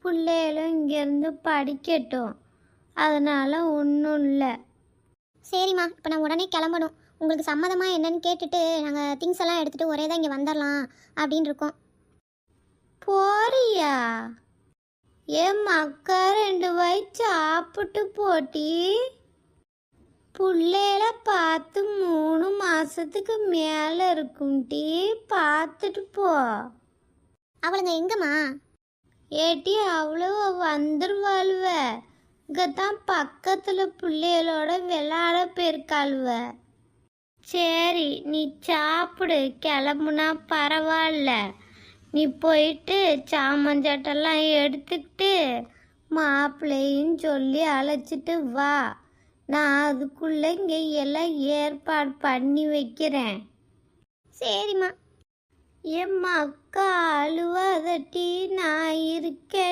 பிள்ளைகளும் இங்கேருந்து படிக்கட்டும், அதனால் ஒன்றும் இல்லை. சரிம்மா, இப்போ நான் உடனே கிளம்பணும். உங்களுக்கு சம்மதமாக என்னன்னு கேட்டுட்டு நாங்கள் திங்ஸ் எல்லாம் எடுத்துகிட்டு ஒரே தான் இங்கே வந்துடலாம் அப்படின்னு இருக்கோம். போறியா? என் மக்கா 2 வாய் சாப்பிட்டு போட்டி. பிள்ளைகள பார்த்து 3 மாசத்துக்கு மேலே இருக்கும் டீ, பார்த்துட்டு போ. அவளுங்க எங்கம்மா? ஏட்டி அவ்வளோ வந்துருவாளுவ. இங்கதான் பக்கத்தில் பிள்ளைகளோட விளையாட போயிருக்காளுவ. சரி நீ சாப்பிடு, கிளம்புனா பரவாயில்ல. நீ போயிட்டு சாமஞ்சாட்டெல்லாம் எடுத்துக்கிட்டு மாப்பிள்ளையும் சொல்லி அழைச்சிட்டு வா. நான் அதுக்குள்ளே இங்கே எல்லாம் ஏற்பாடு பண்ணி வைக்கிறேன். சரிம்மா. என் மக்கா அழுவாதட்டி, நான் இருக்கேன்.